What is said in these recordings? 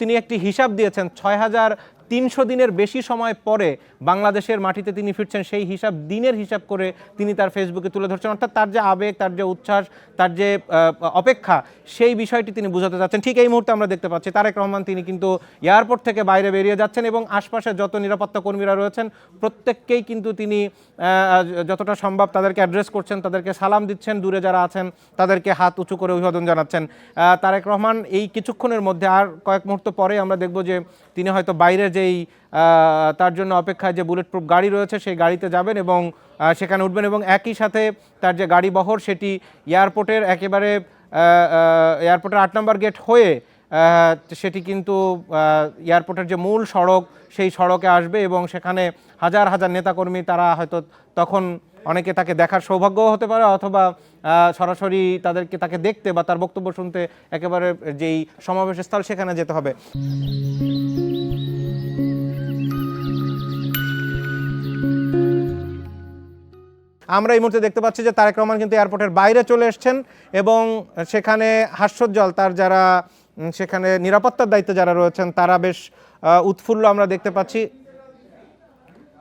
তিনি একটি হিসাব দিয়েছেন ৬,৩০০ দিনের বেশি সময় পরে বাংলাদেশের মাটিতে তিনি ফিরছেন, সেই হিসাব দিনের হিসাব করে তিনি তার ফেসবুকে তুলে ধরছেন। অর্থাৎ তার যে আবেগ, তার যে উচ্ছ্বাস, তার যে অপেক্ষা, সেই বিষয়টি তিনি বোঝাতে চাচ্ছেন। ঠিক এই মুহূর্তে আমরা দেখতে পাচ্ছি তারেক রহমান তিনি কিন্তু এয়ারপোর্ট থেকে বাইরে বেরিয়ে যাচ্ছেন এবং আশপাশে যত নিরাপত্তা কর্মীরা রয়েছেন প্রত্যেককেই কিন্তু তিনি যতটা সম্ভব তাদেরকে অ্যাড্রেস করছেন, তাদেরকে সালাম দিচ্ছেন, দূরে যারা আছেন তাদেরকে হাত উঁচু করে অভিবাদন জানাচ্ছেন। তারেক রহমান এই কিছুক্ষণের মধ্যে আর কয়েক মুহূর্ত পরে আমরা দেখব যে তিনি হয়তো বাইরে যেই তার জন্য অপেক্ষায় যে বুলেট প্রুফ গাড়ি রয়েছে সেই গাড়িতে যাবেন এবং সেখানে উঠবেন এবং একই সাথে তার যে গাড়ি বহর সেটি এয়ারপোর্টের একেবারে এয়ারপোর্টের ৮ নম্বর গেট হয়ে সেটি কিন্তু এয়ারপোর্টের যে মূল সড়ক সেই সড়কে আসবে এবং সেখানে হাজার হাজার নেতাকর্মী তারা হয়তো তখন অনেকে তাকে দেখার সৌভাগ্যও হতে পারে অথবা সরাসরি তাকে দেখতে বা তার বক্তব্য শুনতে একেবারে যেই সমাবেশ স্থল সেখানে যেতে হবে। আমরা এই মুহূর্তে দেখতে পাচ্ছি যে তারেক রহমান কিন্তু এয়ারপোর্টের বাইরে চলে এসেছেন এবং সেখানে হাস্যোজ্জ্বল তার যারা সেখানে নিরাপত্তার দায়িত্বে যারা রয়েছেন তারা বেশ উৎফুল্ল আমরা দেখতে পাচ্ছি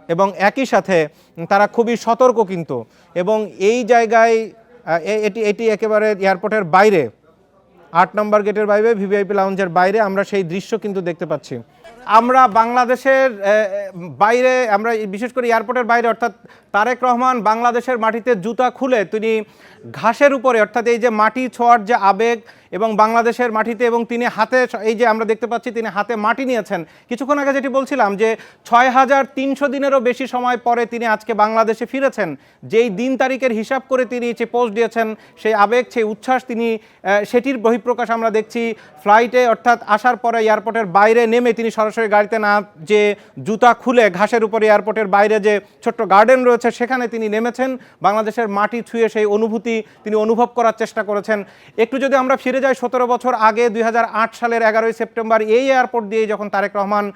এবং একই সাথে তারা খুবই সতর্ক কিন্তু। এবং এই জায়গায় এটি একেবারে এয়ারপোর্টের বাইরে ৮ নম্বর গেটের বাইরে ভিভিআইপি লাউঞ্জের বাইরে আমরা সেই দৃশ্য কিন্তু দেখতে পাচ্ছি। আমরা বাংলাদেশের বাইরে, আমরা বিশেষ করে এয়ারপোর্টের বাইরে, অর্থাৎ তারেক রহমান বাংলাদেশের মাটিতে জুতা খুলে তিনি ঘাসের উপরে, অর্থাৎ এই যে মাটি ছোঁয়ার যে আবেগ এবং বাংলাদেশের মাটিতে, এবং তিনি হাতে এই যে আমরা দেখতে পাচ্ছি তিনি হাতে মাটি নিয়েছেন। কিছুক্ষণ আগে যেটি বলছিলাম যে ৬,৩০০ দিনেরও বেশি সময় পরে তিনি আজকে বাংলাদেশে ফিরেছেন, যেই দিন তারিখের হিসাব করে তিনি যে পোস্ট দিয়েছেন সেই আবেগ, সেই উচ্ছ্বাস তিনি সেটির বহিঃপ্রকাশ আমরা দেখছি ফ্লাইটে, অর্থাৎ আসার পরে এয়ারপোর্টের বাইরে নেমে তিনি সরাসরি গাড়িতে না যে জুতা খুলে ঘাসের উপরে এয়ারপোর্টের বাইরে যে ছোট্ট গার্ডেন রয়েছে সেখানে তিনি নেমেছেন, বাংলাদেশের মাটি ছুঁয়ে সেই অনুভূতি তিনি অনুভব করার চেষ্টা করেছেন। একটু যদি আমরা ফিরে যাই ১৭ বছর আগে ২০০৮ সালের ১১ই সেপ্টেম্বর এই এয়ারপোর্ট দিয়ে যখন তারেক রহমান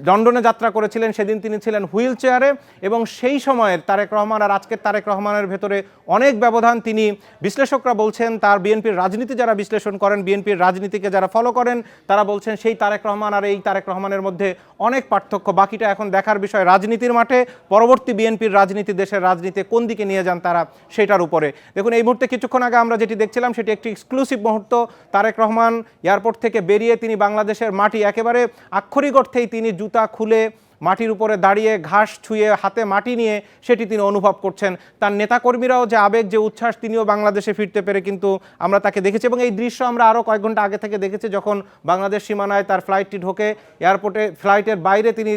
লন্ডনে যাত্রা করেছিলেন, সেদিন তিনি ছিলেন হুইল চেয়ারে এবং সেই সময়ের তারেক রহমান আর আজকের তারেক রহমানের ভেতরে অনেক ব্যবধান। তিনি বিশ্লেষকরা বলছেন, তার বিএনপির রাজনীতি যারা বিশ্লেষণ করেন, বিএনপির রাজনীতিকে যারা ফলো করেন তারা বলছেন সেই তারেক রহমান আর এই তারেক রহমানের মধ্যে অনেক পার্থক্য। বাকিটা এখন দেখার বিষয় রাজনীতির মাঠে পরবর্তী বিএনপির রাজনীতি, দেশের রাজনীতি কোন দিকে নিয়ে যান তারা সেটার উপরে। দেখুন এই মুহূর্তে কিছুক্ষণ আগে আমরা যেটি দেখছিলাম সেটি একটি এক্সক্লুসিভ মুহূর্ত। তারেক রহমান এয়ারপোর্ট থেকে বেরিয়ে তিনি বাংলাদেশের মাটি একেবারে আক্ষরিক অর্থেই তিনি জুতা খুলে মাটির উপরে দাঁড়িয়ে ঘাস ছুঁয়ে হাতে মাটি নিয়ে সেটি তিনি অনুভব করছেন। তার নেতাকর্মীরাও যে আবেগ, যে উচ্ছ্বাস, তিনিও বাংলাদেশে ফিরতে পেরে কিন্তু আমরা তাকে দেখেছি এবং এই দৃশ্য আমরা আরও কয়েক ঘন্টা আগে থেকে দেখেছি যখন বাংলাদেশ সীমানায় তার ফ্লাইটটি ঢোকে এয়ারপোর্টে, ফ্লাইটের বাইরে তিনি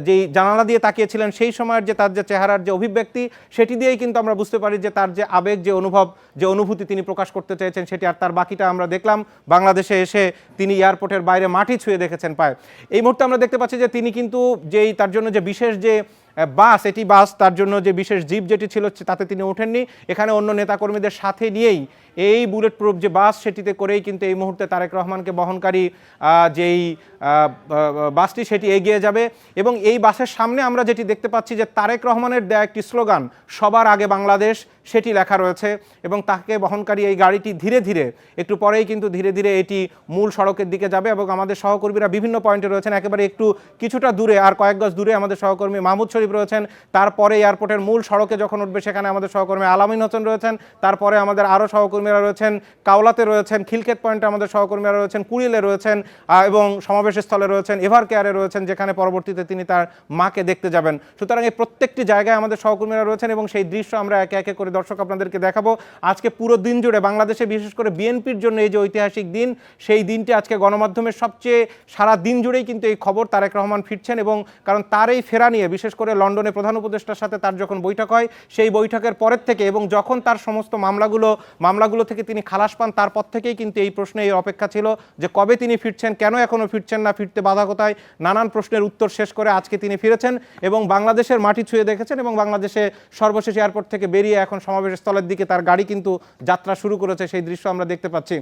যেই জানালা দিয়ে তাকিয়েছিলেন সেই সময়ের যে তার যে চেহারার যে অভিব্যক্তি সেটি দিয়েই কিন্তু আমরা বুঝতে পারি যে তার যে আবেগ, যে অনুভব, যে অনুভূতি তিনি প্রকাশ করতে চেয়েছেন সেটি। আর তার বাকিটা আমরা দেখলাম বাংলাদেশে এসে তিনি এয়ারপোর্টের বাইরে মাটি ছুঁয়ে দেখেছেন পায়। এই মুহূর্তে আমরা দেখতে পাচ্ছি যে তিনি কিন্তু যেই তার জন্য যে বিশেষ যে বাস, এটি বাস, তার জন্য যে বিশেষ জিপ যেটি ছিল তাতে তিনি ওঠেননি, এখানে অন্য নেতাকর্মীদের সাথে নিয়েই এই বুলেট প্রুফ যে বাস সেটিতে করেই কিন্তু এই মুহূর্তে তারেক রহমানকে বহনকারী যেই বাসটি সেটি এগিয়ে যাবে এবং এই বাসের সামনে আমরা যেটি দেখতে পাচ্ছি যে তারেক রহমানের দেয়া একটি স্লোগান সবার আগে বাংলাদেশ সেটি লেখা রয়েছে এবং তাকে বহনকারী এই গাড়িটি ধীরে ধীরে একটু পরেই কিন্তু ধীরে ধীরে এটি মূল সড়কের দিকে যাবে এবং আমাদের সহকর্মীরা বিভিন্ন পয়েন্টে রয়েছেন। একেবারে একটু কিছুটা দূরে, আর কয়েক গজ দূরে আমাদের সহকর্মী মাহমুদ শরীফ রয়েছেন। তারপরে এয়ারপোর্টের মূল সড়কে যখন উঠবে সেখানে আমাদের সহকর্মী আলামিন হোসেন রয়েছেন। তারপরে আমাদের আরও সহকর্মীরা রয়েছেন কাওলাতে রয়েছেন, খিলক্ষেত পয়েন্টে আমাদের সহকর্মীরা রয়েছেন, কুড়িলে রয়েছেন এবং সমাবেশ স্থলে রয়েছেন, এভার কেয়ারে রয়েছেন যেখানে পরবর্তীতে তিনি তার মাকে দেখতে যাবেন। সুতরাং এই প্রত্যেকটি জায়গায় আমাদের সহকর্মীরা রয়েছেন এবং সেই দৃশ্য আমরা একে একে করে দর্শক আপনাদেরকে দেখাবো। আজকে পুরো দিন জুড়ে বাংলাদেশে, বিশেষ করে বিএনপির জন্য এই যে ঐতিহাসিক দিন, সেই দিনটি আজকে গণমাধ্যমের সবচেয়ে সারা দিন জুড়েই কিন্তু এই খবর তারেক রহমান ফিরছেন এবং কারণ তার এই ফেরা নিয়ে বিশেষ করে লন্ডনে প্রধান উপদেষ্টার সাথে তার যখন বৈঠক হয় সেই বৈঠকের পরের থেকে এবং যখন তার সমস্ত মামলাগুলো থেকে তিনি খালাস পান তারপর থেকেই কিন্তু এই প্রশ্নে এই অপেক্ষা ছিল যে কবে তিনি ফিরছেন, কেন এখনও ফিরছেন না, ফিরতে বাধা কোথায়, নানান প্রশ্নের উত্তর শেষ করে আজকে তিনি ফিরেছেন এবং বাংলাদেশের মাটি ছুঁয়ে দেখেছেন এবং বাংলাদেশে সর্বশেষ এয়ারপোর্ট থেকে বেরিয়ে এখন সমাবেশ স্থলের দিকে তার গাড়ি কিন্তু যাত্রা শুরু করেছে, সেই দৃশ্য আমরা দেখতে পাচ্ছি।